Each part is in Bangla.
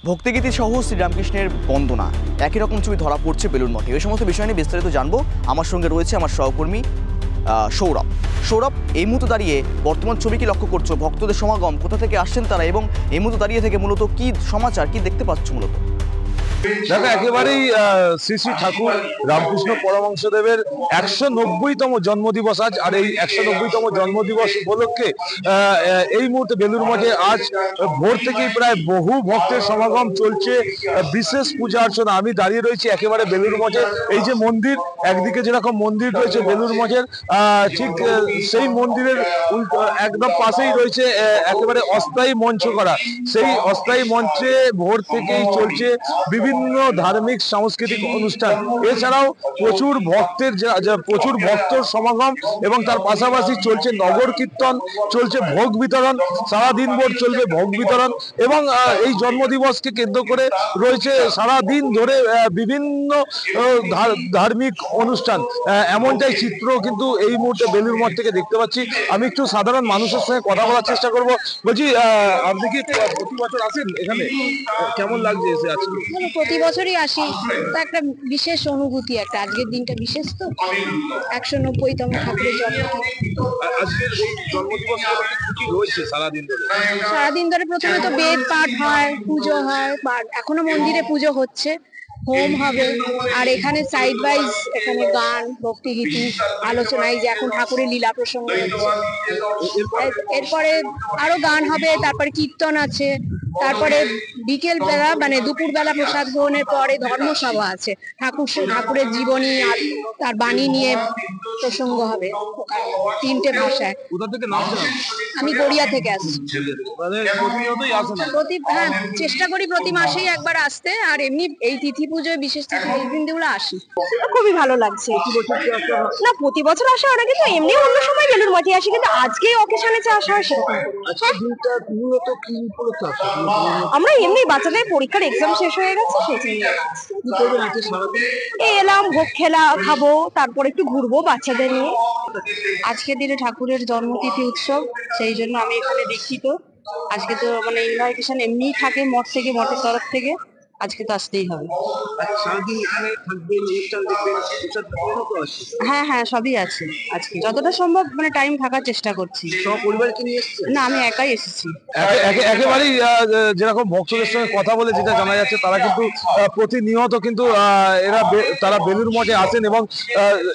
ভক্তিগীতি সহ শ্রীরামকৃষ্ণের বন্দনা একই রকম ছবি ধরা পড়ছে বেলুড় মঠে। এই সমস্ত বিষয় নিয়ে বিস্তারিত জানবো। আমার সঙ্গে রয়েছে আমার সহকর্মী সৌরভ। সৌরভ, এই মুহূর্তে দাঁড়িয়ে বর্তমান ছবি কি লক্ষ্য করছো? ভক্তদের সমাগম, কোথা থেকে আসছেন তারা, এবং এই মুহূর্তে দাঁড়িয়ে থেকে মূলত কি সমাচার, কি দেখতে পাচ্ছ মূলত? দেখো, একেবারেই শ্রী শ্রী ঠাকুর রামকৃষ্ণ পরমহংসদেবের 190তম জন্মদিবস আজ। আর এই 190তম জন্মদিবস উপলক্ষে এই মুহূর্তে বেলুড় মঠে আজ ভোর থেকেই প্রায় বহু ভক্তের সমাগম চলছে, বিশেষ পূজা অর্চনা। আমি দাঁড়িয়ে রয়েছি একেবারে বেলুড় মঠে। এই যে মন্দির, একদিকে যেরকম মন্দির রয়েছে বেলুড় মঠের, ঠিক সেই মন্দিরের একদম পাশেই রয়েছে একেবারে অস্থায়ী মঞ্চ করা। সেই অস্থায়ী মঞ্চে ভোর থেকেই চলছে বিভিন্ন ধার্মিক সাংস্কৃতিক অনুষ্ঠান। এছাড়াও প্রচুর ভক্তের সমাগম, এবং তার পাশাপাশি চলছে নগর কীর্তন, চলছে ভোগ বিতরণ। সারাদিন ভোর চলবে ভোগ বিতরণ, এবং এই জন্মদিবসকে কেন্দ্র করে রয়েছে সারাদিন ধরে বিভিন্ন ধার্মিক অনুষ্ঠান। এমনটাই চিত্র কিন্তু এই মুহূর্তে বেলুড় মঠ থেকে দেখতে পাচ্ছি। আমি একটু সাধারণ মানুষের সঙ্গে কথা বলার চেষ্টা করব। বলছি, আপনি কি প্রতি বছর আসেন এখানে? কেমন লাগছে এসে আজকে? প্রতি বছরই আসি, তো একটা বিশেষ অনুভূতি। একটা আজকের দিনটা বিশেষ, তো 190তম ঠাকুরের আজকের এই জন্মদিবস কি রয়েছে সারাদিন ধরে প্রথমে তো বেদ পাঠ হয়, পুজো হয়, এখনো মন্দিরে পুজো হচ্ছে, হোম হবে। আর এখানে সাইড ওয়াইজ এখানে গান, ভক্তিগীতি, আলোচনায় যে এখন ঠাকুরের লীলা প্রসঙ্গ হচ্ছে, এরপরে আরো গান হবে, তারপরে কীর্তন আছে, তারপরে বিকেল বেলা মানে দুপুর বেলা প্রসাদ গ্রহণের পরে ধর্মসভা আছে। ঠাকুরের জীবনী আর তার বাণী নিয়ে প্রসঙ্গ হবে 3টে ভাষায়। আমি গড়িয়া থেকে আসছি। হ্যাঁ, চেষ্টা করি প্রতি মাসেই একবার আসতে। আর এমনি এই তিথি পুজোয়, বিশেষ তিথি দিনগুলো আসি। খুবই ভালো লাগছে। না, প্রতি বছর আসা ওরা, কিন্তু এমনি অন্য সময় বেলুড় মঠে আসি, কিন্তু আজকে অকেশনে আসা হয় সেরকম। আমরা এমনি বাচ্চাদের পরীক্ষার এক্সাম শেষ হয়ে গেছে, সেই এলাম, ভোগ খাবো, তারপর একটু ঘুরবো বাচ্চাদের নিয়ে। আজকের দিনে ঠাকুরের জন্মতিথি উৎসব, সেই জন্য আমি এখানে দীক্ষিত। আজকে তো মানে ইনভাইটেশন এমনিই থাকে মঠ থেকে, মঠের তরফ থেকে। আজকে তো আসতেই হবে। হ্যাঁ হ্যাঁ, সবই আছে। আজকে যতটা সম্ভব মানে টাইম থাকার চেষ্টা করছি। না, আমি একাই এসেছি। একেবারেই যেরকম ভক্তদের সঙ্গে কথা বলে যেটা জানা যাচ্ছে, তারা কিন্তু প্রতিনিয়ত কিন্তু তারা বেলুড় মঠে আসেন, এবং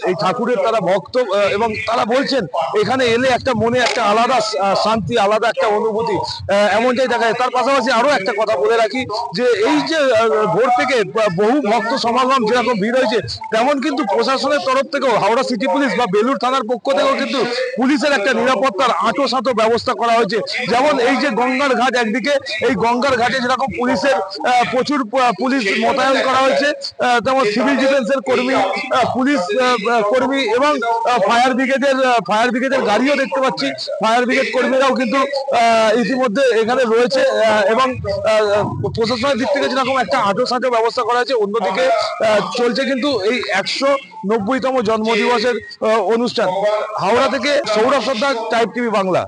এই ঠাকুরের তারা ভক্ত, এবং তারা বলছেন এখানে এলে একটা মনে একটা আলাদা শান্তি, আলাদা একটা অনুভূতি, এমনটাই দেখা যায়। তার পাশাপাশি আরো একটা কথা বলে রাখি, যে এই যে ভোর থেকে বহু ভক্ত সমাগম যেরকম ভিড় হয়েছে, তেমন কিন্তু প্রশাসনের তরফ থেকেও, হাওড়া সিটি পুলিশ বা বেলুড় থানার পক্ষ থেকেও কিন্তু পুলিশের একটা নিরাপত্তার আঁটো ব্যবস্থা করা হয়েছে। যেমন এই যে গঙ্গার ঘাট, একদিকে এই গঙ্গার ঘাটে যেরকম পুলিশের প্রচুর পুলিশ মোতায়েন করা হয়েছে, তেমন সিভিল ডিফেন্সের কর্মী, পুলিশ কর্মী, এবং ফায়ার ব্রিগেডের গাড়িও দেখতে পাচ্ছি। ফায়ার ব্রিগেড কর্মীরাও কিন্তু ইতিমধ্যে এখানে রয়েছে, এবং প্রশাসনের দিক থেকে যেরকম একটা আঁটো ব্যবস্থা করা হয়েছে, অন্যদিকে চলছে কিন্তু এই 190তম জন্মদিবসের অনুষ্ঠান। হাওড়া থেকে সৌরভ সর্দার, টাইপ টিভি বাংলা।